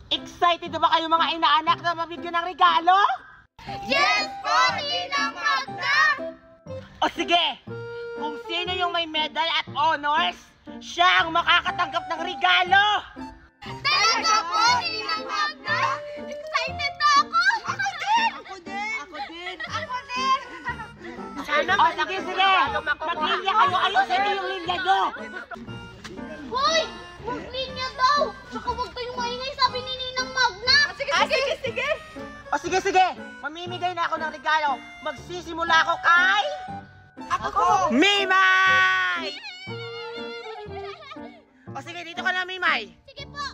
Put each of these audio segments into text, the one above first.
Excited na ba kayo mga inaanak na mabigyan ng regalo? Yes po, Ninang Magna! O sige, kung sino yung may medal at honors, siya ang makakatanggap ng regalo! Talaga po, Ninang Magna! Excited na ako! Ako din! Ako din! Ako din! Ako din! Sana o sige, maglinya kayo, ayusin niyo yung linya nyo! Hoy! Huwag linya daw! Tsaka huwag kayong maingay, sabi ni Ninang Magna! Sige! O sige, mamimigay na ako ng regalo. Magsisimula ako kay... Ako! Mimay! O sige, dito ka na, Mimay. Sige po!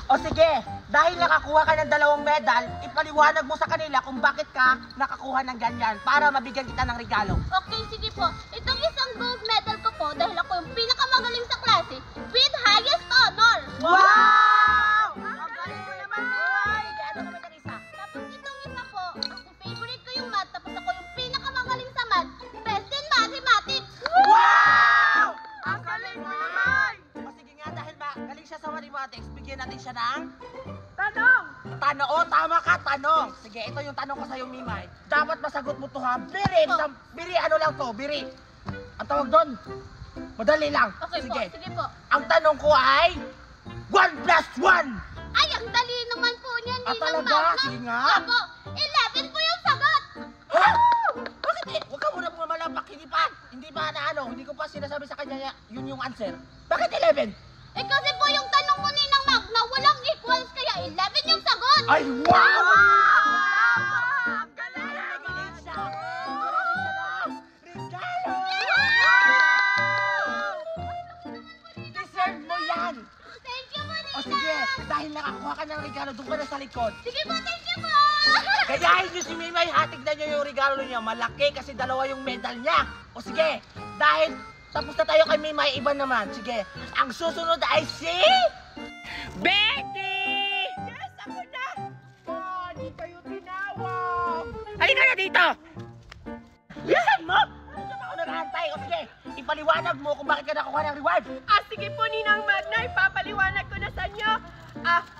O sige, dahil nakakuha ka ng 2 medal, ipaliwanag mo sa kanila kung bakit ka nakakuha ng ganyan para mabigyan kita ng regalo. Okay, sige po. Itong isang gold medal ko po dahil ako yung pinakamagaling sa klase with highest honor. Wow! Ang galing mo naman, Mimay! Ano naman yung isa? Tapos itong isa po, kasi favorite ko yung math, tapos ako yung pinakamagaling sa math, best in mathematics. Wow! Ang galing mo naman! O sige nga, dahil galing siya sa mathematics, bigyan natin siya ng... Tanong! O, tama ka, tanong. Sige, ito yung tanong ko sa'yo, Mimay. Dapat masagot mo to ha. Biri, ano lang to, biri. Ang tawag doon, madali lang. Okay Sige. po, sige po. Ang tanong ko ay, 1 plus 1! Ay, ang dali naman po niyan, Ninang talaga? Magna. Sige nga. Opo, 11 po yung sagot. Ha? Bakit eh? Huwag ka muna malapak, hindi pa na ano, hindi ko pa sinasabi sa kanya yun yung answer. Bakit 11? Eh kasi po yung tanong mo, Ninang Magna, walang equals, kaya 11 yung sagot. Ay, wow! Ang galing! Magaling siya! Regalo! Deserve mo yan! Thank you po, Ninang. O sige, dahil nakakuha ka ng regalo, doon ka na sa likod. Sige po, thank you po. Gayahin niyo si Mimay, hatignan niyo yung regalo niya. Malaki kasi 2 yung medal niya. O sige, dahil tapos na tayo kay Mimay, iba naman. Sige, ang susunod ay si... Betty! Yes, ako na! Oh, di kayo tinawag. Halika na dito! Bilisan mo! Ano na ako naghahantay? O sige, ipaliwanag mo kung bakit ka nakuha ng reward. Sige po, Ninang Magna, ipapaliwanag ko na sa inyo.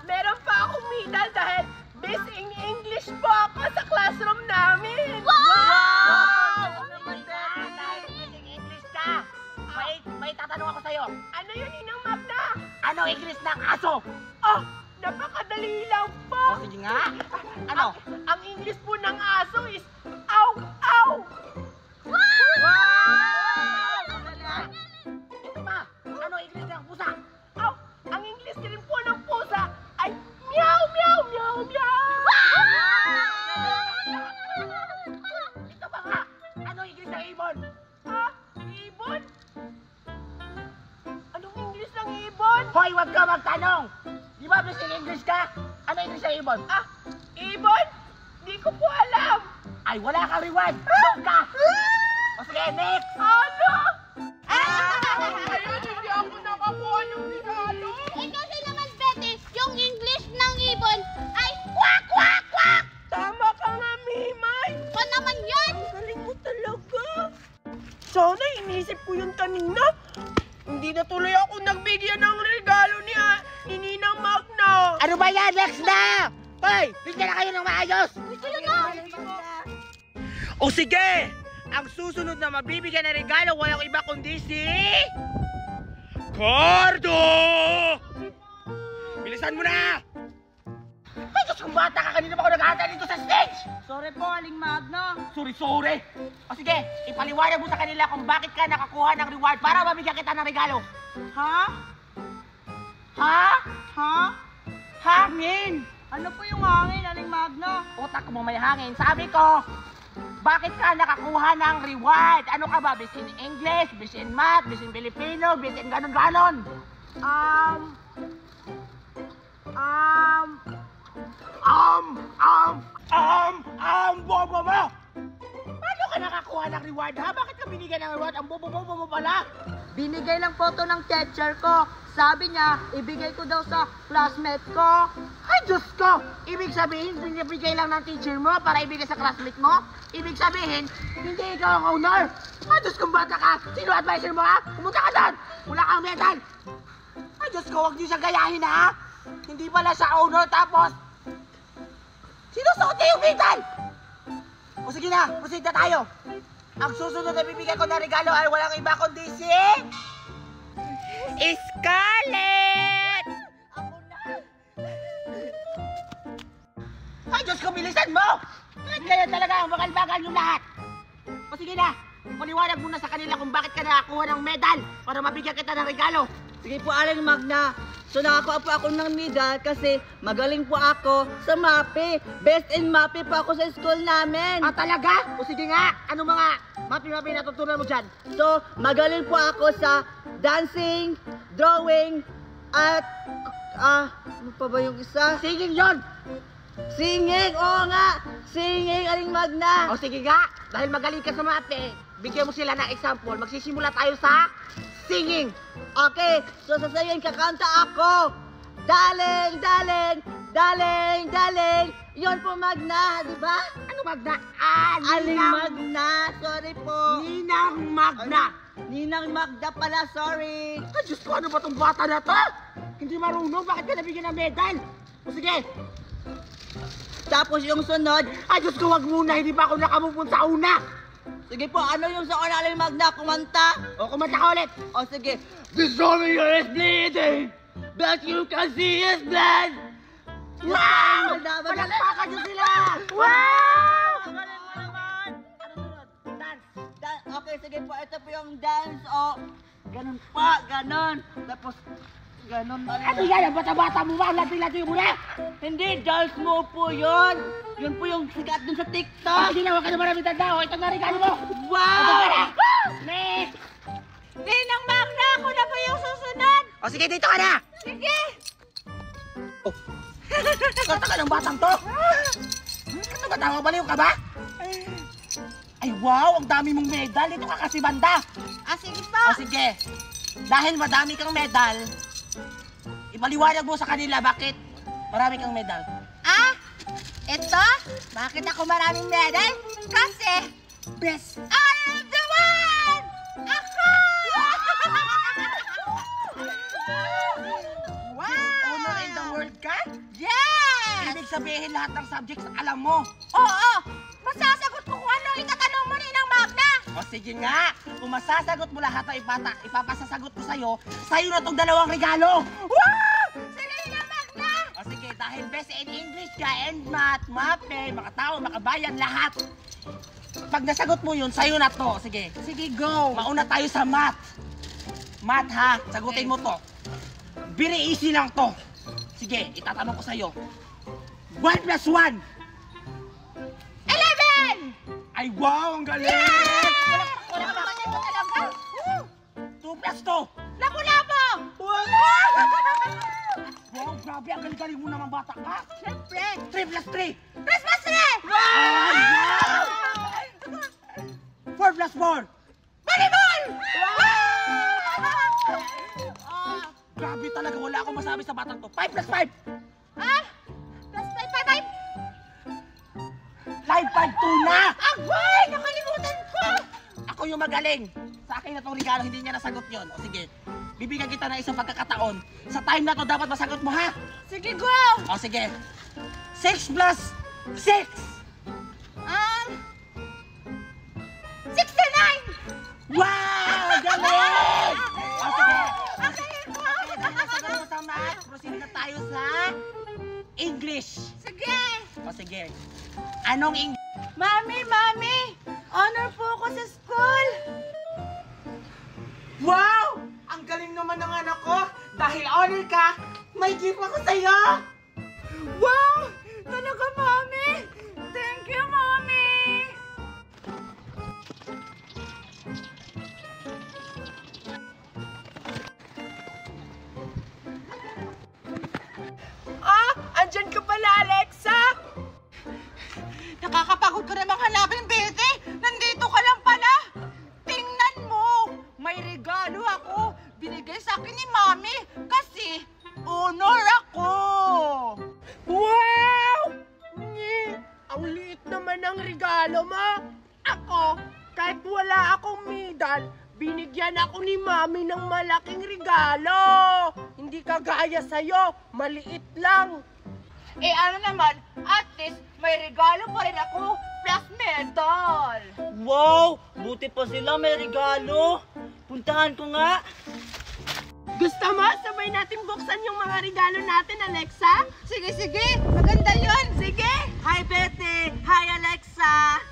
Meron pa akong medal dahil Best in English po ako sa classroom namin. Wow! Ano naman na? Dahil English English ka. May tatanong ako sa'yo. Ano yun, Ninang Magna? Ano English ng aso? Oh, napakadali lang po. O sige nga. Ano? Ang English po ng aso is aw, aw. Wow! Ito pa. Ano English ng pusa? Aw, ang English rin po ng pusa ay meow, meow, meow, meow. Ito pa nga. Ano English ng ibon? Ibon? Anong English ng ibon? Hoy, wag ka magtanong. Di ba English English ka? Ano English ng ibon? Ibon? Di ko po alam. Ay, wala kang reward. Doon ka. O sige, next. Ano? Ayun, hindi ako nakakuha ng regalo. Eh kasi naman, Betty, yung English ng ibon ay quack, quack, quack. Tama ka nga, Mimay. Pa naman yan. Galing mo talaga. Sana inisip ko yun kanina. Hindi na tuloy ako nagbigyan ng regalo ni Ninang Magna. Ano ba yan? Next na! Hoy, bigyan na kayo ng maayos. O sige, ang susunod na mabibigyan ng regalo, walang iba kundi si... Cardo! Bilisan mo na! Ay, Diyos kong bata ka, kanina pa ako nag-aantay dito sa stage! Sorry po, Aling Magna. Sorry! O sige, ipaliwanag mo sa kanila kung bakit ka nakakuha ng reward para mabigyan kita ng regalo. Ha? Ha? Ha? Hangin! Ano po yung hangin, Aling Magna? Utak mo may hangin. Sabi ko, bakit ka nakakuha ng reward? Ano ka ba? Bis in English, bis in Math, bis in Filipino, bis in ganon-ganon? Bobo mo! Paano ka nakakuha ng reward ha? Bakit ka binigyan ng reward? Ang bobo-bobo mo pala! Binigay lang po to ng teacher ko. Sabi niya, ibigay ko daw sa classmate ko. Ay, Diyos ko! Ibig sabihin, binibigay lang ng teacher mo para ibigay sa classmate mo? Ibig sabihin, hindi ikaw ang owner! Ay, Diyos kong bata ka! Sino advisor mo ha? Pumunta ka doon! Wala kang medal! Ay, Ay, Diyos ko, huwag niyo siya gayahin, ha? Hindi pala siya owner, tapos... Sinusuot niya yung medal! O sige na, proceed na tayo. Ang susunod na bibigyan ko na regalo ay walang iba kundi si... Scarlett! Ako na! Ay, Diyos ko, bilisan mo! Ngayon talaga ang bakal-bakal yung lahat. O sige na, paliwanag muna sa kanila kung bakit ka nakakuha ng medal para mabigyan kita ng regalo. Sige po, Aling Magna. So nakakuha po ako ng medal kasi magaling po ako sa MAPE. Best in MAPE po ako sa school namin. Ah, talaga? O sige nga, ano mga mapi-mapi natutunan mo dyan? So magaling po ako sa dancing, drawing, at ano pa ba yung isa? Singing yon. Singing, oo nga. Singing, Aling Magna. O sige nga, dahil magaling ka sa mape, bigyan mo sila ng example. Magsisimula tayo sa singing. Okay, so sasayin, kakanta ako. Daling, daling, daling, daling. Yun po, Magna, di ba? Ano Magna? Aling Magna, sorry po. Ninang Magna. Ninang Magda pala, sorry. Ay, Diyos ko, ano ba tong bata na to? Hindi marunong, bakit ka nabigyan ng medal? O sige. Tapos yung sunod, Ay, Diyos ko, wag muna, hindi pa ako nakamupun sa una. sige po, ano yung sa una, Aling Magna, kumanta? O, kumanta ka ulit. O sige. The soldier is bleeding, but you can see his blood. Wow! Palakpakan niyo sila! Wow! Galing mo naman! Ano sunod? Dance. Okay, sige po, ito po yung dance, o. Ganun pa, ganun. Tapos, ganun. Ano yan? Ang bata-bata mo ba? Ang lati-lati mo na? Hindi, dance mo po yun. Yun po yung sikat dun sa Pag TikTok. ginawa ka na maraming tanda, o ito na regalo mo! Wow! Next! Ninang Magna, ako na ba yung susunod? O sige, dito ka na! Sige! Oh. Kanta ka ng batang to! Ano ba, tawa baliw ka ba? Ay wow, ang dami mong medal. Dito ka kasi banda. Sige po. O sige, dahil madami kang medal, ipaliwanag mo sa kanila bakit marami kang medal. Ito? Bakit ako maraming medal? Kasi, best I am the one! Ako! Wow! Honor in the world ka? Yes! Ibig sabihin lahat ng subjects alam mo. Oo! Masasagot ko kung ano itatanong mo ni Ninang Magna! O sige nga, kung masasagot mo lahat ng ipapasasagot ko sa'yo na tong dalawang regalo. Wow! Si Ninang Magna! O sige, dahil best in English ka and math, mape, makatao, makabayan, lahat. Pag nasagot mo yun, sa'yo na to. Sige, Sige, go! mauna tayo sa math. Math ha, sagutin mo to. Very easy lang to. Sige, itatanong ko sa'yo. 1 plus 1. 11! Ay wow, ang galing! Wala ba ba ito talaga? 2 plus 2. Lapu-lapo! Wow, grabe, ang galing-galing mo naman bata ka. Siyempre! 3 plus 3. Christmas tree! Ay, wow! 4 plus 4. Volleyball! Grabe talaga, wala akong masabi sa batang to. 5 plus 5. Plus 5. Live 5 tuna. Agway! Nakalimutan ko! Ako yung magaling. Sa akin na itong regalo, hindi niya nasagot yon. O sige, bibigyan kita ng isang pagkakataon. Sa time na to, dapat masagot mo ha. Sige, go! O sige, 6 plus 6. 69! Wow! Galing! O sige, Akalain ko! nasagot mo sa math, proceed na tayo sa English. Sige! O sige, anong English? Mami! Honor po ako sa school! Wow! Ang galing naman ng anak ko. Dahil honor ka, may gift ako sa'yo. Wow! Talaga, Mami! Thank you, Mami! Andyan ka pala, Alexa! Nakakapagod ko namang hanapin, Betty! Nandito ka lang pala! Tingnan mo! May regalo ako! Binigay sa akin ni Mami kasi honor ako! Wow! Ang liit naman ng regalo mo. Ako, kahit wala akong medal, binigyan ako ni Mami ng malaking regalo. Hindi kagaya sa'yo, maliit lang. Eh ano naman, at least may regalo pa rin ako, plus medal. Wow! Buti pa sila may regalo. Puntahan ko nga. Gusto mo, sabay natin buksan yung mga regalo natin, Alexa? Sige, sige, maganda yun. Sige! Hi, Betty! Hi, Alexa!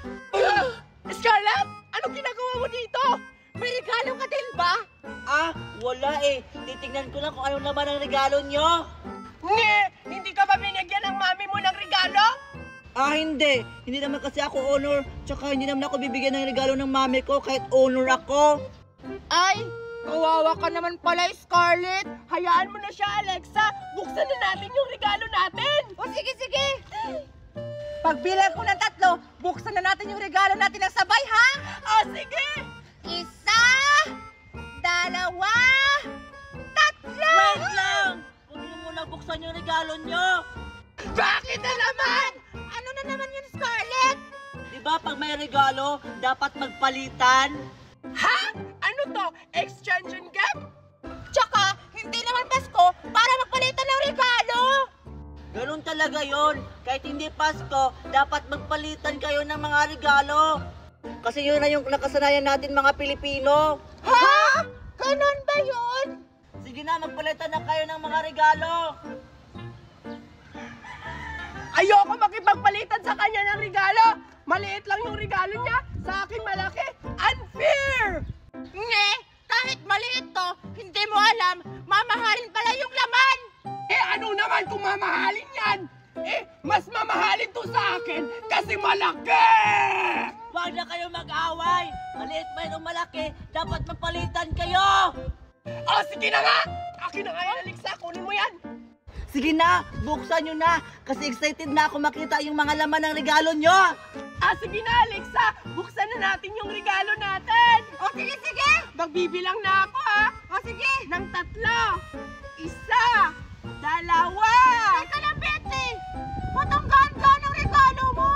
Scarlett, anong ginagawa mo dito? May regalo ka din ba? Ah, wala eh. Titignan ko lang kung ano naman ang regalo nyo. Hindi ka ba binigyan ng mami mo ng regalo? Ah, hindi. Hindi naman kasi ako honor. Tsaka hindi naman ako bibigyan ng regalo ng mami ko kahit honor ako. Ay, kawawa ka naman pala, Scarlett. Hayaan mo na siya, Alexa. Buksan na natin yung regalo natin. O sige, sige. Pagbilang ko ng 3, buksan na natin yung regalo natin ng sabay, ha? Sige! 1, 2, 3. Wait lang! Huwag niyo muna buksan yung regalo nyo. Bakit na naman? Ano na naman yun, Scarlett? Diba pag may regalo, dapat magpalitan? Ha? Ano to? Exchange and gift? Tsaka, hindi naman Pasko para magpalitan ng regalo. Ganun talaga yon. Kahit hindi Pasko, dapat magpalitan kayo ng mga regalo. Kasi yun na yung nakasanayan natin mga Pilipino. Ha? Ganon ba yun? Sige na, magpalitan na kayo ng mga regalo. Ayoko makipagpalitan sa kanya ng regalo. Maliit lang yung regalo niya. Sa akin malaki. Unfair! Nge, kahit maliit to, hindi mo alam, mamahalin pala yung laman. Ano naman kung mamahalin yan? Mas mamahalin to sa akin kasi malaki! Huwag na kayo mag-away. Maliit man o malaki, dapat magpalitan kayo. Sige na nga! Akin na nga yan, Alexa. Kunin mo yan. Sige na, buksan nyo na. Kasi excited na ako makita yung mga laman ng regalo nyo. Sige na, Alexa. Buksan na natin yung regalo natin. Sige, sige. Magbibilang na ako, ha? Sige. Ng 3. 1, 2. Teka lang, Betty. Matanggaan-gaan ang regalo mo.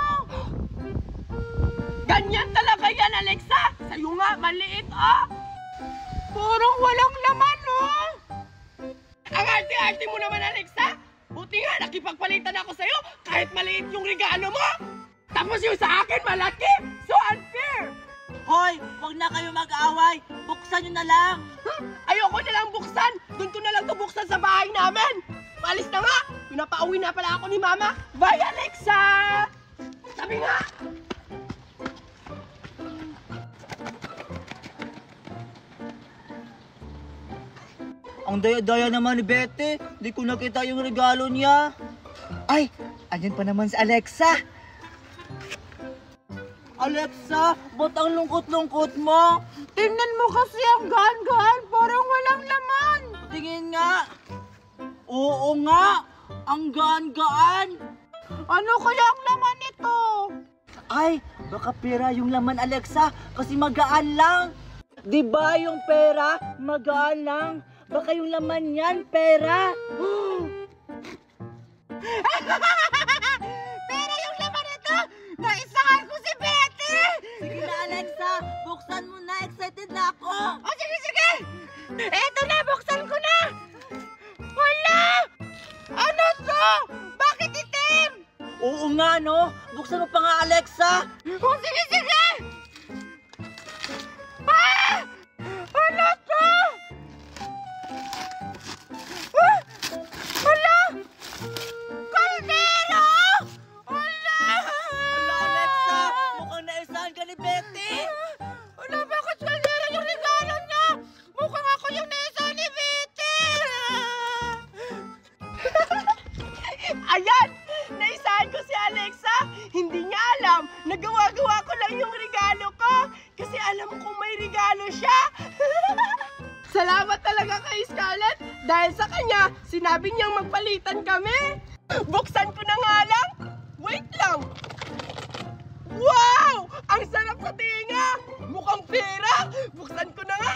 Ganyan talaga yan, Alexa. Sa'yo nga, maliit, Parang walang laman, no? Ang arte-arte mo naman, Alexa. Buti nga, nakipagpalitan ako sa'yo kahit maliit yung regalo mo. Tapos yung sa akin, malaki. So unfair. Hoy, huwag na kayo mag-away. Buksan nyo na lang. Ayoko na lang buksan. Doon ko na lang to buksan sa bahay namin. Maalis na nga. Pinapauwi na pala ako ni Mama. Bye, Alexa! Sabi nga. Ang daya-daya naman ni Betty. Di ko nakita yung regalo niya. Ay, andyan pa naman si Alexa. Alexa, ba't ang lungkot-lungkot mo? Tingnan mo kasi ang gaan-gaan, parang walang laman. Tingin nga. Oo nga, ang gaan-gaan. Ano kaya ang laman nito? Ay, baka pera yung laman, Alexa, kasi magaan lang. Di ba yung pera, magaan lang? Baka yung laman yan, pera. Pera yung laman nito! Naisahan ko si Betty! Sige na, Alexa, buksan mo na, excited na ako. Sige, sige! Eto na, buksan ko na! Wala! Ano to? Bakit itim? Oo nga, no? Buksan mo pa nga, Alexa. Sige, sige! Ano to? Hala! Kaldero! Hala! Wala, Alexa, mukhang naisahan ka ni Betty. Hala, bakit kaldero yung regalo niya? Mukhang ako yung nesa ni Betty! Ayan! Naisahan ko si Alexa. Hindi niya alam. Nagawa-gawa ko lang yung regalo ko. Kasi alam kong may regalo siya. Salamat talaga kay Scarlett. Dahil sa kanya, sinabi niyang magpalitan kami. Buksan ko na nga lang. Wait lang. Wow! Ang sarap sa tinga. Mukhang pera. Buksan ko na nga.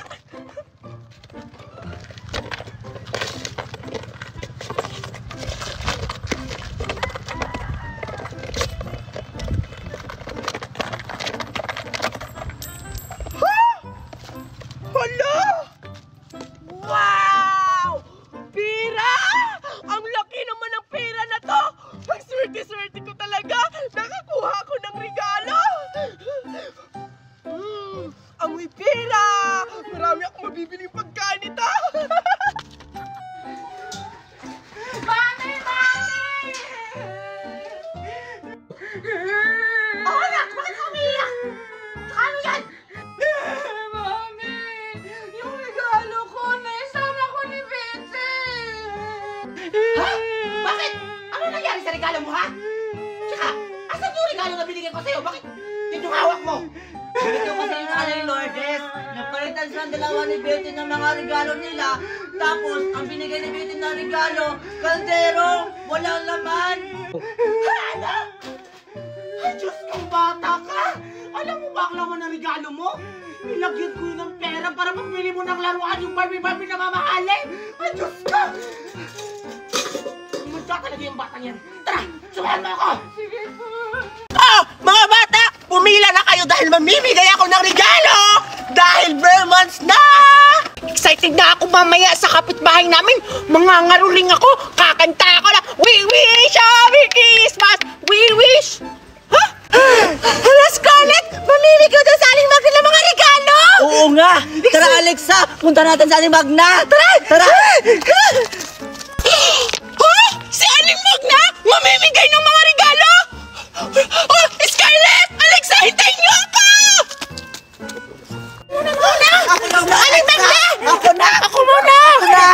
Hala! Wow! Ha? Bakit? Ano nangyari sa regalo mo, ha? Tsaka, asan yung regalo na binigyan ko sa'yo? Bakit yun yung hawak mo? Ito kasi yung Aling Lourdes. Napalitan silang dalawa ni Beauty ng mga regalo nila. Tapos, ang binigay ni Beauty na regalo, kaldero, walang laman. Ano? Ay, Diyos kong bata ka! Alam mo ba ang laman ng regalo mo? Nilagyan ko yun ng pera para pambili mo ng laruan yung Barbie na mamahalin! Ay, Diyos ka! Munda talaga yung batang yan. Tara, sumahan mo ako! Sige po! Oh, mga bata! Pumila na kayo dahil mamimigay ako ng regalo! Dahil bare months na! Excited na ako mamaya sa kapitbahay namin. Mangangaruling ako, kakanta ako na, We wish a Merry Christmas! We wish! Ha? Hala, Scarlett! Mamili ka doon sa Aling Magna ng mga regalo! Oo nga! Tara, Alexa! Punta natin sa Aling Magna! Tara! Tara! Hoy! Si Aling Magna! Mamimigay ng mga regalo! Oh, Scarlett! Alexa, hintayin niyo ako! Ako na! Aling Magna! Ako na! Ako muna! Ako na!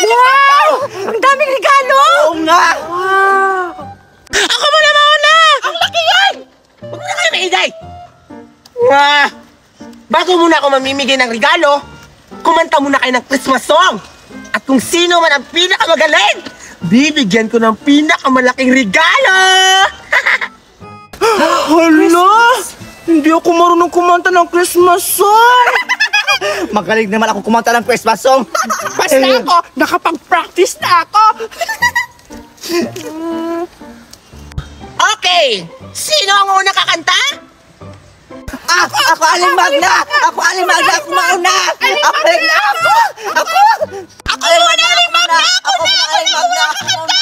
Wow! Ang daming regalo! Oo nga! Ako muna mauna! Ang laki yan! Huwag mo na kayo maingay! Bago muna ako mamimigay ng regalo, kumanta muna kayo ng Christmas song! At kung sino man ang pinakamagaling, bibigyan ko ng pinakamalaking regalo! Hala! Hindi ako marunong kumanta ng Christmas song! Magaling naman ako kumanta ng Christmas song! Basta ako, nakapag-practice na ako! Okay! Sino ang una kakanta? Ako Aling Magna! Ako Aling Magna! Ako mauna! Ako Aling Magna! Ako! Ako muna, Aling Magna! Ako muna Aling Magna! Ako muna!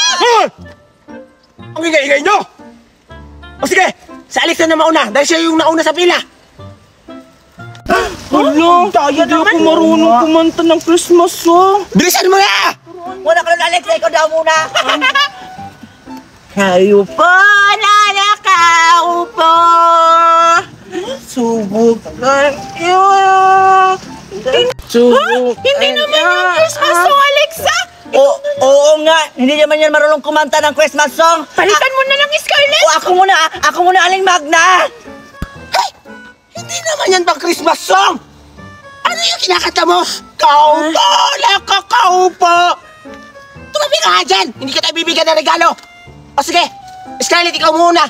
Ang ingay-ingay nyo! O sige, sa Alexa na mauna dahil siya yung nauna sa pila. Hala, hindi ako marunong kumanta ng Christmas song. Bilisan mo na! Muna ka na Alexa! Ikaw daw muna! Kayo po na nakaupo, subukan yun. Hindi naman yung Christmas song, Alexa! Oo nga! Hindi naman yan marunong kumanta ng Christmas song! Palitan mo na lang, Scarlett! Ako muna! Ako muna Aling Magna! Hey! Hindi naman yan pang Christmas song! Ano yung kinakanta mo? Kaupo lang kakaupo! Tumabi ka nga dyan! Hindi kita bibigyan ng regalo! O sige, Scarlett, ikaw muna!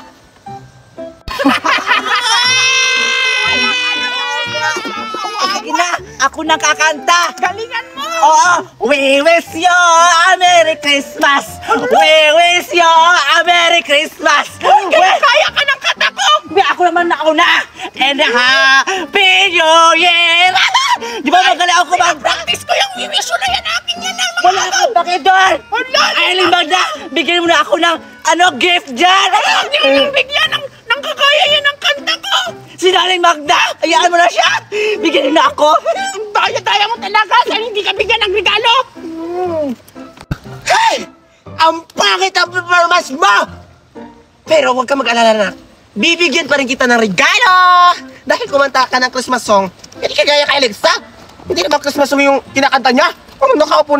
Sige na! Ako nang kakanta! Galingan mo! Oo! We wish you a Merry Christmas! We wish you a Merry Christmas! Kaya ka ng kanta ko! Ako naman nauna! And a Happy New Year! Di ba magaling ako Practice ko yung wiwisyo na yan, akin yan na mga Wala akong pakidor! Wala! Aling Magna! Bigyan mo na ako ng gift dyan! Hindi mo nang bigyan ng kagaya yan ng kanta ko! Si Aling Magna! Hayaan mo na siya! Bigyan na ako! Ang daya-daya mo talaga dahil hindi ka bigyan ng regalo! Hey! Ang pangit ang performance mo! Pero huwag ka mag-alala na. Bibigyan pa rin kita ng regalo! Dahil kumanta ka ng Christmas song, hindi ka gaya kay Alexa. Hindi naman Christmas song yung kinakanta niya. Oh, nakaupo.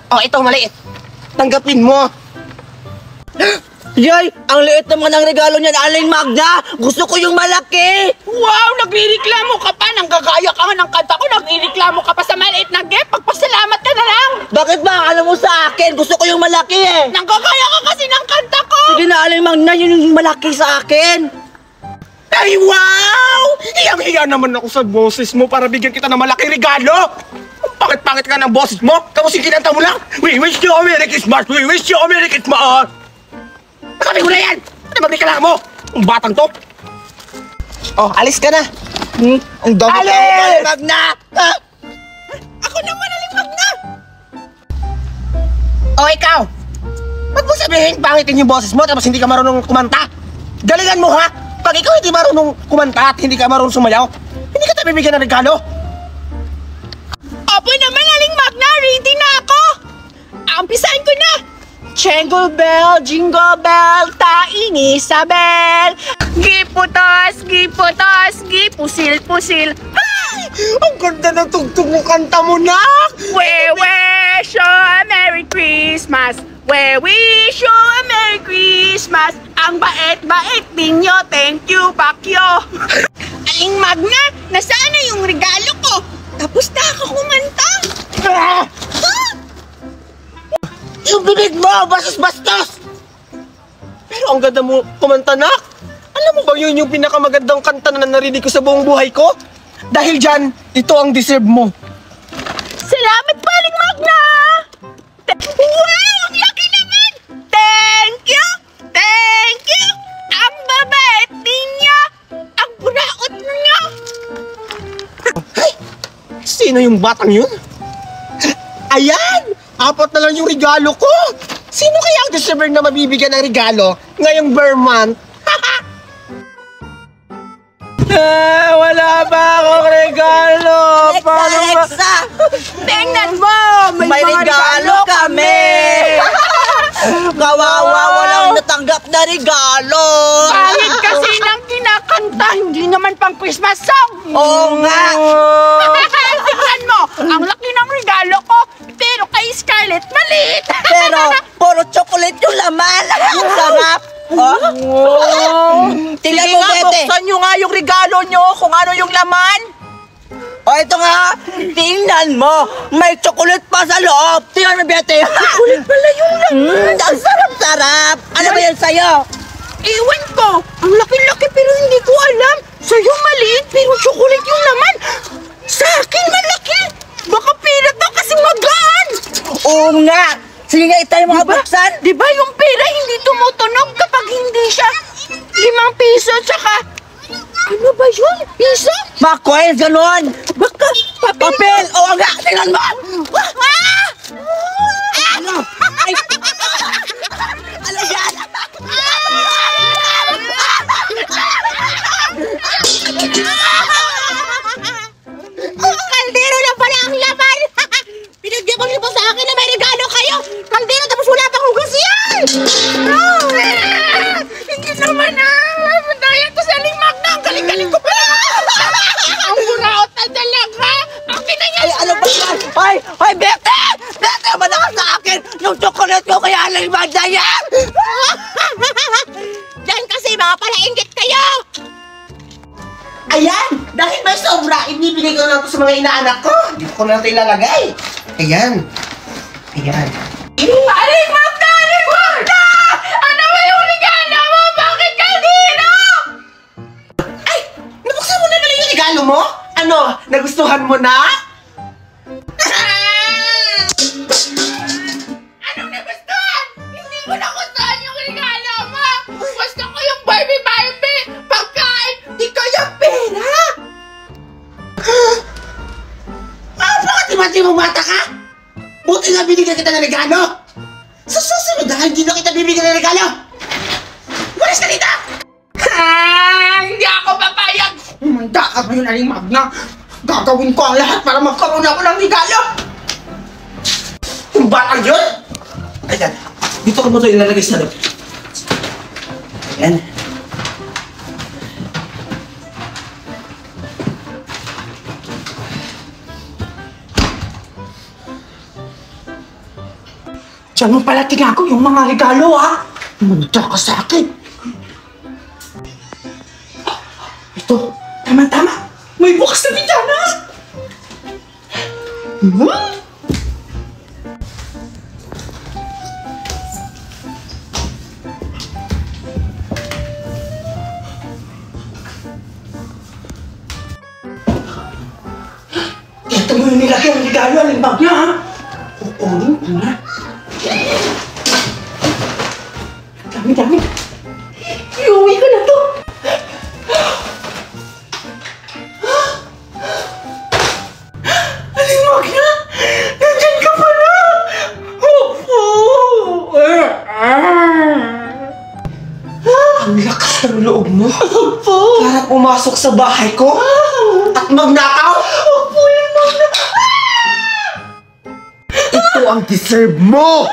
Oh, ito maliit. Tanggapin mo. Yay! Ang liit naman ng regalo niyan, Aling Magna! Gusto ko yung malaki! Wow! Nagrereklamo ka pa! Nanggagaya ka nga ng kanta ko! Nagrereklamo ka pa sa maliit na gift! Pagpasalamat ka na lang! Bakit ba? Alam mo sa akin, gusto ko yung malaki eh! Nanggagaya ka kasi ng kanta ko! Sige na, Aling Magna, yun yung malaki sa akin! Ay, wow! Hiyang-hiya naman ako sa boses mo para bigyan kita ng malaking regalo! Ang pangit-pangit ka ng boses mo! Tapos yung kinanta mo lang! We wish you a Merry Christmas! We wish you a Merry Christmas! Nakabi ko na yan! Ano magreklamo mo? Ang batang to! Oh, alis ka na! Ang dami ka mo, Aling Magna! Ako naman, Aling Magna! Oh, ikaw! Ba't mo sabihin pangitin yung boses mo tapos hindi ka marunong kumanta? Galingan mo, ha? Pag ikaw hindi marunong kumanta at hindi ka marunong sumayaw, hindi ka tayo bibigyan ng regalo. Opo naman, Aling Magna! Ready na ako! Umpisahin ko na! Jingle bell, taing Isabel! Giputos, gipusil. Ay! Ang ganda ng tugtog ng kanta mo, nak! Wewe, We wish you a Merry Christmas. Ang bait-bait ninyo. Thank you, Pacquiao. Aling Magna, nasaan na yung regalo ko? Tapos na ako kumanta. Yung bibig mo, bastos-bastos! Pero ang ganda mo kumanta, nak. Alam mo ba yun yung pinakamagandang kanta na narinig ko sa buong buhay ko? Dahil dyan, ito ang deserve mo. Salamat pa, Aling Magna! Wow! Ang laki naman! Thank you! Thank you! Ang babait ninyo! Ang buraot ninyo! Ay! Sino yung batang yun? Ayan! 4 na lang yung regalo ko! Sino kaya ang deserver na mabibigyan ng regalo ngayong Vermont? Wala pa akong regalo! Alexa! Tingnan mo! May regalo kami! Kawawa, walang natanggap na regalo! Kahit kasi nang kinakanta, hindi naman pang Christmas song! Oo nga! Tingnan mo! Ang laki ng regalo ko, pero kay Scarlett, maliit! Pero puro chocolate yung laman! Ang sarap! Oh? Tingnan mo, Bete! Buksan nyo nga yung regalo nyo kung ano yung laman. O, ito nga! Tingnan mo! May chocolate pa sa loob! Tingnan mo, Bete! Chocolate pala yung laman! Ang sarap-sarap! Ano ba yan sa'yo? Ewan ko! Ang laki-laki pero hindi ko alam! Sa'yo maliit pero chocolate yung laman! Sa akin malaki! Baka pera to kasi magaan! Oo nga! Sige nga, itay mga buksan! Di ba yung pera hindi tumutunog kapag hindi siya 5 piso tsaka... Ano ba yun? Piso? Mga coins, ganon! Baka Papel! Oo nga! Tingnan mo! Ano? Ay! Ano yan? Kaldero na pala ang laman! Pinagyaman niyo pa sa akin na may regalo kayo! Kaldero tapos wala pang hugas yan! Hindi naman dahil ko sa Aling Magna! Ang galing-galing ko pala! Ang buraot na talaga! Akin na yan! Ay, ano ba yan? Ay, Bete! Bete, manakas sa akin! Yung chocolate ko kaya Aling Magna yan! Diyan kasi mga palainggit kayo! Ayan! Dahil may sobra, ibibigay ko na lang ito sa mga inaanak ko. Dito ko na lang ito ilalagay. Ayan. Ayan. Aling Magna! Aling Magna! Ano ba yung regalo mo? Bakit kaldero? Ay! Nabuksan mo na pala yung regalo mo? Ano? Nagustuhan mo na? Anong nagustuhan? Hindi ko nagustuhan yung regalo mo! Gusto ko yung Barbie, pagkain, di kaya pera! Bakit di mo mata ka? Buti nga binigyan kita ng regalo! Sa susunod na hindi na kita bibigyan ng regalo! Walis ka dito! Hindi ako papayag! Manda ka ba yun, Aling Magna? Gagawin ko ang lahat para magkaroon ako ng regalo! Yung batang yun? Ayan, dito ko mo ito ilalagay sa loob. Ayan. Diyan mo pala tinago yung mga regalo, ha? Manda ka sa akin. Ito, tama-tama. May bukas na bintana. Ito mo yung nilagay ang regalo, Aling Magna, ha? Kukunin ko na. Dami-dami. Iuwi ko na to. Aling Magna! Nandyan ka pala! Opo! Ang lakas ng loob mo. Opo! Para pumasok sa bahay ko at magnakaw. Opo, Aling Magna. Ito ang deserve mo!